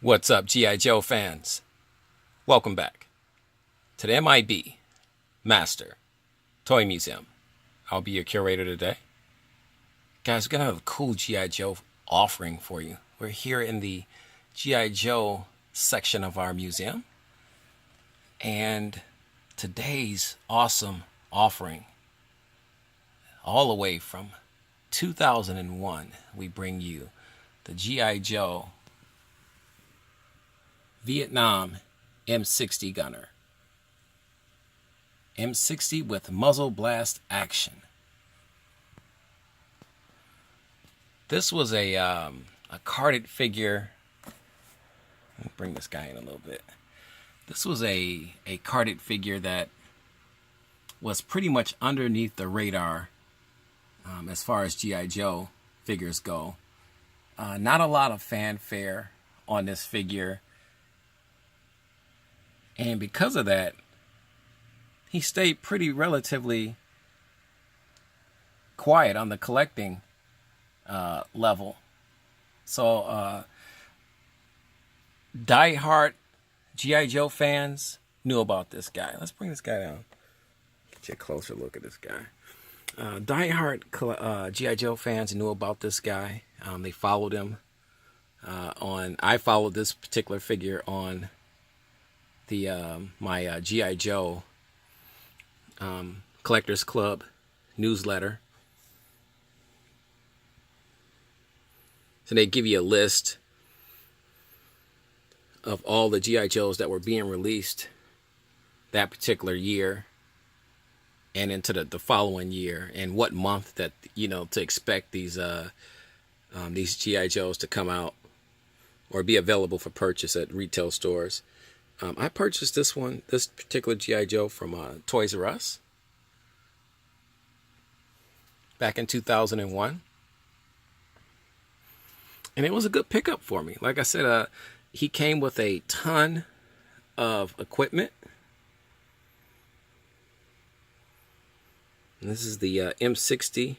What's up, G.I. Joe fans? Welcome back to the M.I.B. Master Toy Museum. I'll be your curator today. Guys, we're going to have a cool G.I. Joe offering for you. We're here in the G.I. Joe section of our museum. And today's awesome offering, all the way from 2001, we bring you the G.I. Joe Vietnam M60 gunner. M60 with muzzle blast action. This was a carded figure. Let me bring this guy in a little bit. This was a carded figure that was pretty much underneath the radar as far as G.I. Joe figures go. Not a lot of fanfare on this figure. And because of that, he stayed pretty relatively quiet on the collecting level. So die-hard G.I. Joe fans knew about this guy. Let's bring this guy down. Get you a closer look at this guy. Die-hard G.I. Joe fans knew about this guy. They followed him I followed this particular figure on my G.I. Joe Collectors Club newsletter. So they give you a list of all the G.I. Joes that were being released that particular year and into the following year, and what month that, to expect these G.I. Joes to come out or be available for purchase at retail stores. I purchased this particular G.I. Joe from Toys R Us back in 2001. And it was a good pickup for me. Like I said, he came with a ton of equipment. And this is the M60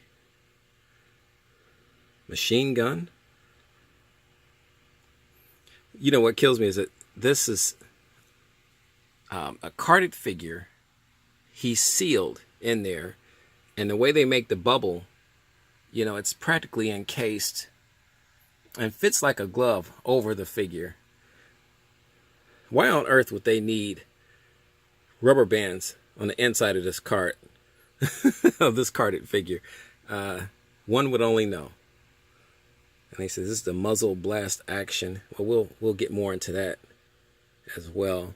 machine gun. You know what kills me is that this is a carded figure. He's sealed in there, and the way they make the bubble, it's practically encased and fits like a glove over the figure. Why on earth would they need rubber bands on the inside of this cart of this carded figure? One would only know. And they said this is the muzzle blast action. Well, we'll get more into that as well.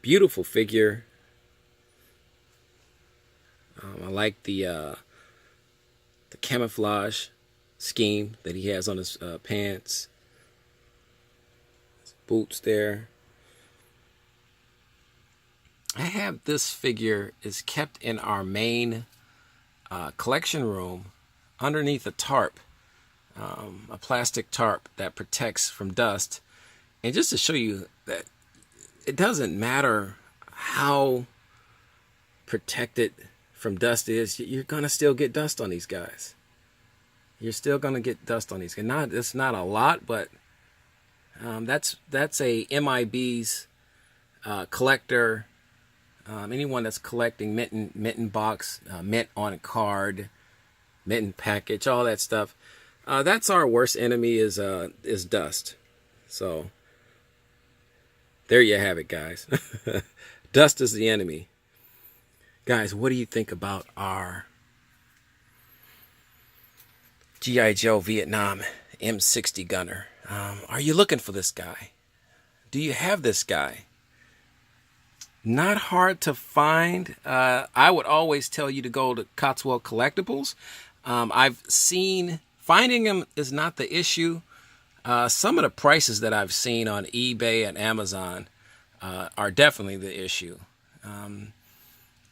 Beautiful figure. I like the camouflage scheme that he has on his pants, his boots there. I have this figure is kept in our main collection room underneath a tarp, a plastic tarp that protects from dust. And just to show you that it doesn't matter how protected from dust is, you're going to still get dust on these guys. You're still going to get dust on these guys. It's not a lot, but that's a M.I.B's collector. Anyone that's collecting mitten box, mint on card, mitten package, all that stuff. That's our worst enemy is dust. So there you have it, guys. Dust is the enemy. Guys, what do you think about our G.I. Joe Vietnam M60 gunner? Are you looking for this guy? Do you have this guy? Not hard to find. I would always tell you to go to Cotswold Collectibles. I've seen finding them is not the issue. Some of the prices that I've seen on eBay and Amazon are definitely the issue.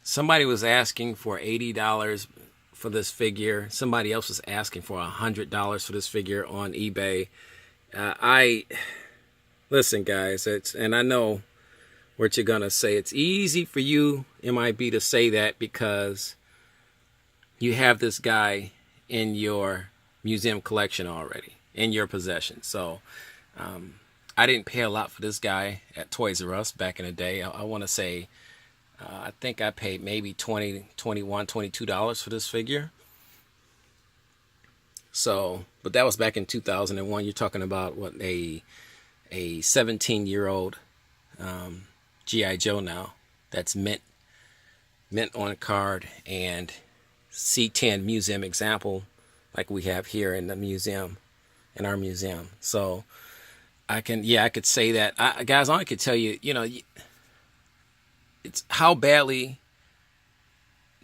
Somebody was asking for $80 for this figure. Somebody else was asking for $100 for this figure on eBay. Listen, guys, and I know what you're gonna say. It's easy for you, M.I.B, to say that because you have this guy in your museum collection already, in your possession. So I didn't pay a lot for this guy at Toys R Us back in the day. I want to say, I think I paid maybe $20, $21, $22 for this figure. So, but that was back in 2001. You're talking about what, a 17-year-old G.I. Joe now that's mint on a card and C10 museum example like we have here in the museum, in our museum. So I could say that. Guys, I could tell you, it's how badly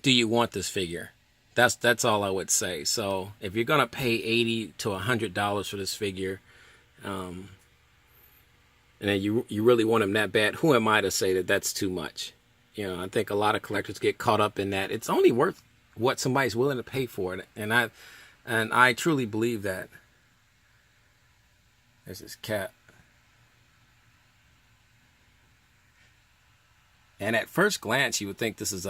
do you want this figure? That's all I would say. So if you're gonna pay $80 to $100 for this figure, and then you really want him that bad, who am I to say that that's too much? I think a lot of collectors get caught up in that. It's only worth what somebody's willing to pay for it, and I truly believe that. There's this cat. And at first glance, you would think this is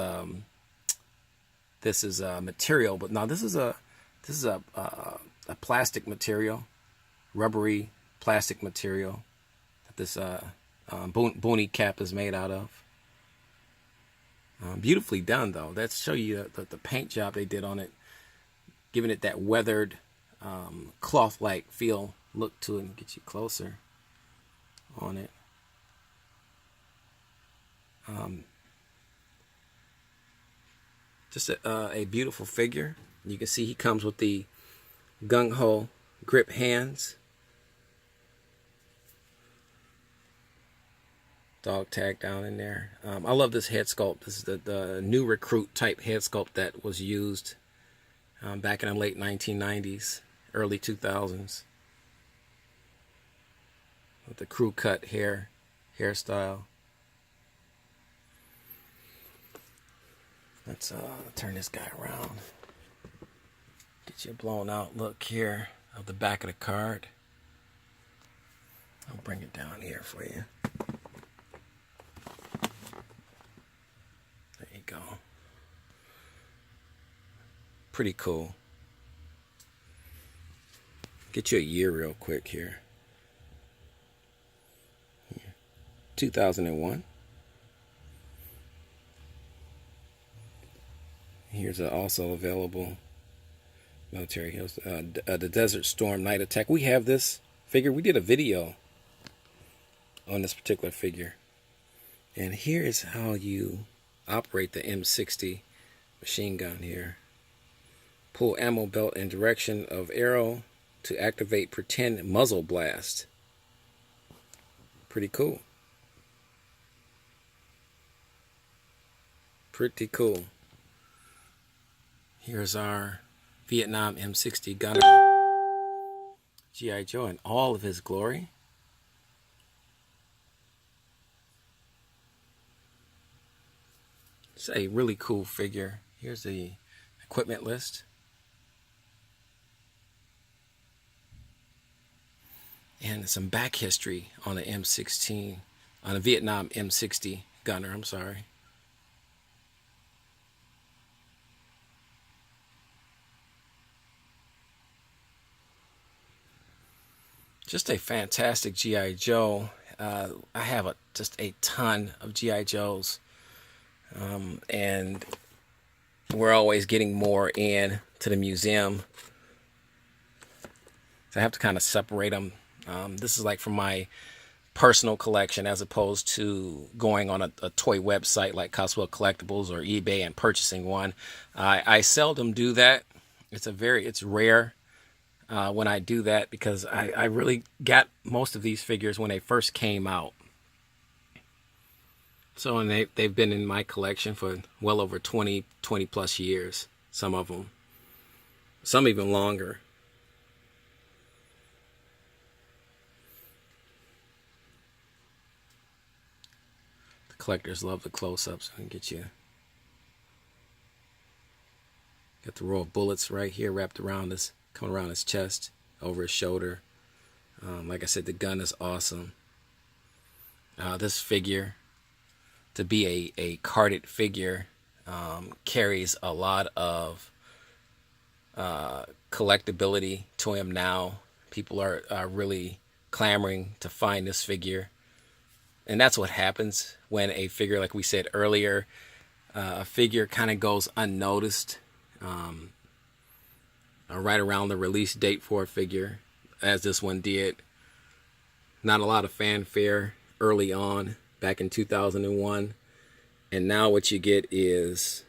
material, but no, this is a plastic material, rubbery plastic material that this boonie cap is made out of. Beautifully done, though. That's show you the paint job they did on it, giving it that weathered cloth-like look to it, and get you closer on it. Just a beautiful figure. You can see he comes with the gung-ho grip hands. Dog tag down in there. I love this head sculpt. This is the new recruit type head sculpt that was used back in the late 1990s, early 2000s. With the crew cut hairstyle. Let's turn this guy around. Get you a blown out look here of the back of the card. I'll bring it down here for you. There you go. Pretty cool. Get you a year real quick here. 2001. Here's also available military heels. The Desert Storm Night Attack. We have this figure. We did a video on this particular figure. And here is how you operate the M60 machine gun here. Pull ammo belt in direction of arrow to activate pretend muzzle blast. Pretty cool. Pretty cool. Here's our Vietnam M60 gunner, G.I. Joe in all of his glory. It's a really cool figure. Here's the equipment list. And some back history on the M16, on a Vietnam M60 gunner, I'm sorry. Just a fantastic G.I. Joe. I have just a ton of G.I. Joes. And we're always getting more in to the museum. So I have to kind of separate them. This is like from my personal collection as opposed to going on a toy website like Coswell Collectibles or eBay and purchasing one. I seldom do that. It's rare when I do that because I really got most of these figures when they first came out. So, and they've been in my collection for well over 20 plus years, some of them. Some even longer. The collectors love the close-ups and get you. Got the row of bullets right here wrapped around us, coming around his chest, over his shoulder. Like I said, the gun is awesome. This figure, to be a carded figure, carries a lot of collectability to him now. People are really clamoring to find this figure. And that's what happens when a figure, like we said earlier, a figure kind of goes unnoticed right around the release date for a figure, as this one did. Not a lot of fanfare early on, back in 2001. And now what you get is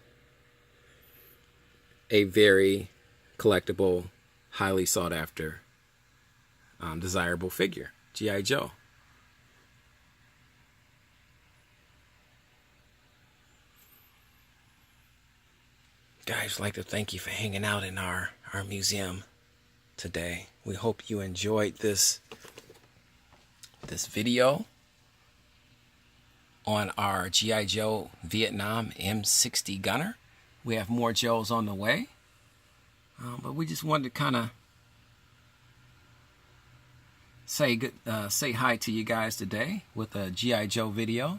a very collectible, highly sought after, desirable figure, G.I. Joe. Guys, I'd like to thank you for hanging out in our museum today. We hope you enjoyed this video on our G.I. Joe Vietnam M60 gunner. We have more Joes on the way, but we just wanted to kind of say hi to you guys today with a G.I. Joe video,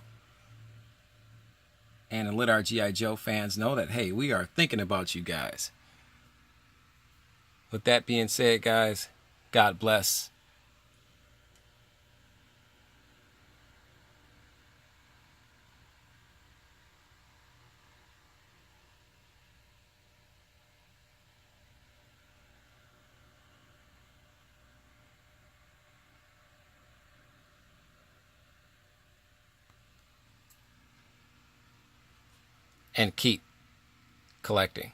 and to let our G.I. Joe fans know that, hey, we are thinking about you guys. With that being said, guys, God bless. And keep collecting.